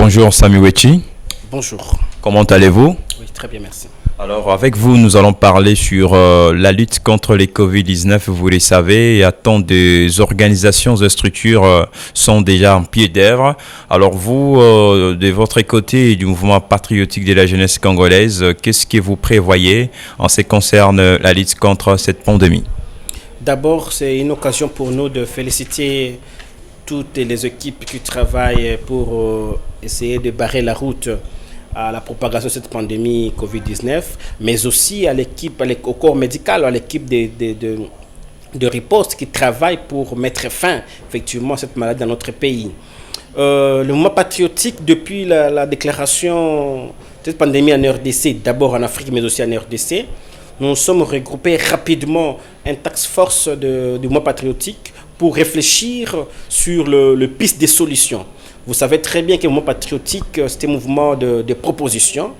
Bonjour Sami Wechi, Bonjour. comment allez-vous? Oui, très bien, merci. Alors avec vous, nous allons parler sur la lutte contre les Covid-19. Vous le savez, il y a tant des organisations et structures sont déjà en pied d'œuvre. Alors vous, de votre côté du mouvement patriotique de la jeunesse congolaise, qu'est-ce que vous prévoyez en ce qui concerne la lutte contre cette pandémie? D'abord, c'est une occasion pour nous de féliciter toutes les équipes qui travaillent pour essayer de barrer la route à la propagation de cette pandémie Covid-19, mais aussi à l'équipe, au corps médical, à l'équipe de riposte qui travaille pour mettre fin effectivement à cette maladie dans notre pays. Le mouvement patriotique, depuis la déclaration de cette pandémie en RDC, d'abord en Afrique, mais aussi en RDC, nous sommes regroupés rapidement un task force du mouvement patriotique pour réfléchir sur le piste des solutions. Vous savez très bien que le mouvement patriotique, c'est un mouvement de proposition.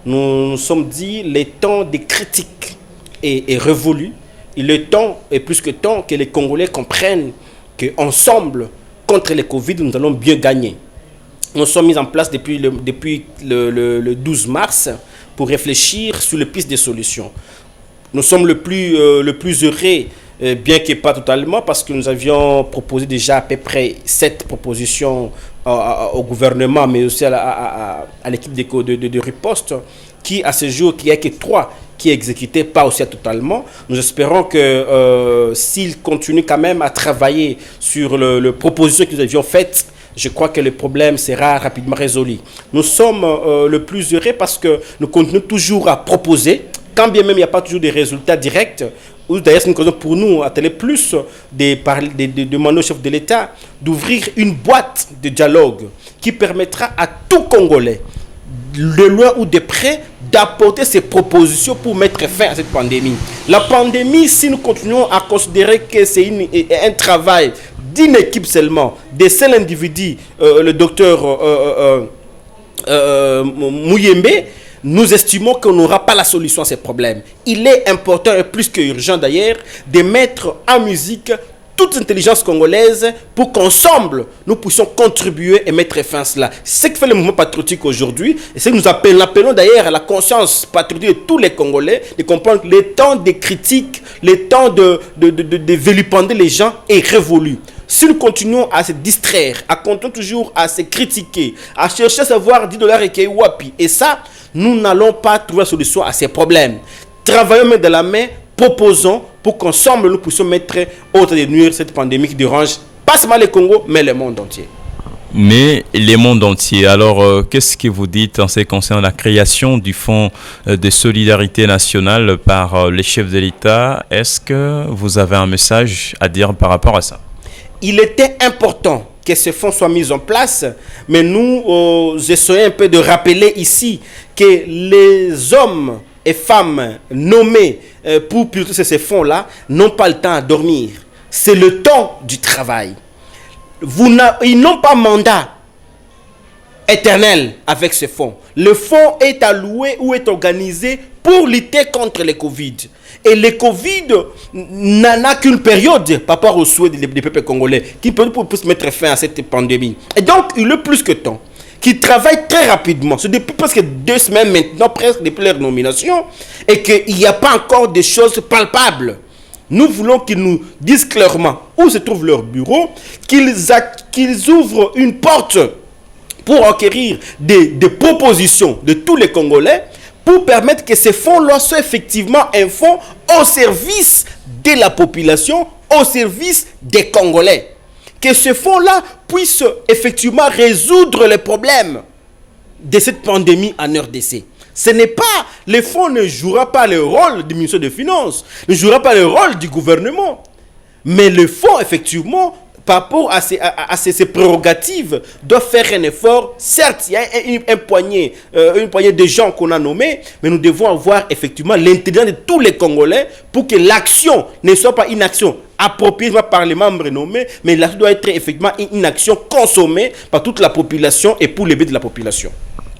Nous nous sommes dit les temps des critiques est révolu. Et le temps est plus que temps que les Congolais comprennent qu'ensemble, contre le Covid, nous allons bien gagner. Nous sommes mis en place depuis le 12 mars pour réfléchir sur le piste des solutions. Nous sommes le plus heureux, bien que pas totalement, parce que nous avions proposé déjà à peu près 7 propositions au gouvernement, mais aussi à l'équipe de riposte, qui à ce jour, qui n'y a que 3 qui exécutaient pas aussi totalement. Nous espérons que s'ils continuent quand même à travailler sur les propositions que nous avions faites, je crois que le problème sera rapidement résolu. Nous sommes le plus heureux parce que nous continuons toujours à proposer, quand bien même il n'y a pas toujours des résultats directs. Ou d'ailleurs, c'est une occasion pour nous, à Télé Plus, de demander au chef de l'État d'ouvrir une boîte de dialogue qui permettra à tout Congolais, de loin ou de près, d'apporter ses propositions pour mettre fin à cette pandémie. La pandémie, si nous continuons à considérer que c'est un travail d'une équipe seulement, de seul individu, le docteur Mouyembe, nous estimons qu'on n'aura pas la solution à ces problèmes. Il est important et plus qu'urgent d'ailleurs de mettre en musique toute l'intelligence congolaise pour qu'ensemble nous puissions contribuer et mettre fin à cela. C'est ce que fait le mouvement patriotique aujourd'hui et c'est que nous appelons d'ailleurs à la conscience patriotique de tous les Congolais de comprendre que le temps des critiques, le temps de vilipender les gens est révolu. Si nous continuons à se distraire, à continuer toujours à se critiquer, à chercher à savoir $10 et Kaiwapi, et ça, nous n'allons pas trouver la solution à ces problèmes. Travaillons main dans la main, proposons pour qu'ensemble nous puissions mettre autre de nuire cette pandémie qui dérange pas seulement le Congo, mais le monde entier. Mais le monde entier. Alors, qu'est-ce que vous dites en ce qui concerne la création du Fonds de solidarité nationale par les chefs de l'État? Est-ce que vous avez un message à dire par rapport à ça? Il était important que ce fonds soit mis en place, mais nous essayons un peu de rappeler ici que les hommes et femmes nommés pour piloter ces fonds-là n'ont pas le temps à dormir. C'est le temps du travail. Ils n'ont pas mandat éternel avec ce fonds. Le fonds est alloué ou est organisé pour lutter contre le Covid. Et le Covid n'en a qu'une période par rapport aux souhaits des peuples congolais qui peut mettre fin à cette pandémie. Et donc, il est plus que temps qui travaillent très rapidement. C'est depuis presque 2 semaines maintenant, presque depuis leur nomination, et qu'il n'y a pas encore de choses palpables. Nous voulons qu'ils nous disent clairement où se trouve leur bureau, qu'ils ouvrent une porte pour acquérir des propositions de tous les Congolais pour permettre que ces fonds-là soient effectivement un fonds au service de la population, au service des Congolais. Que ce fonds-là puisse effectivement résoudre les problèmes de cette pandémie en RDC. Ce n'est pas, le fonds ne jouera pas le rôle du ministère des Finances, ne jouera pas le rôle du gouvernement. Mais le fonds, effectivement, par rapport à ces prérogatives, doit faire un effort. Certes, il y a une poignée de gens qu'on a nommés, mais nous devons avoir effectivement l'intelligence de tous les Congolais pour que l'action ne soit pas une action appropriée par les membres nommés, mais l'action doit être effectivement une action consommée par toute la population et pour le bien de la population.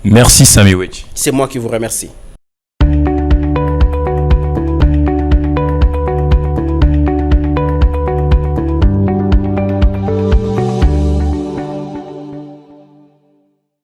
Merci Sami Wechi. C'est moi qui vous remercie.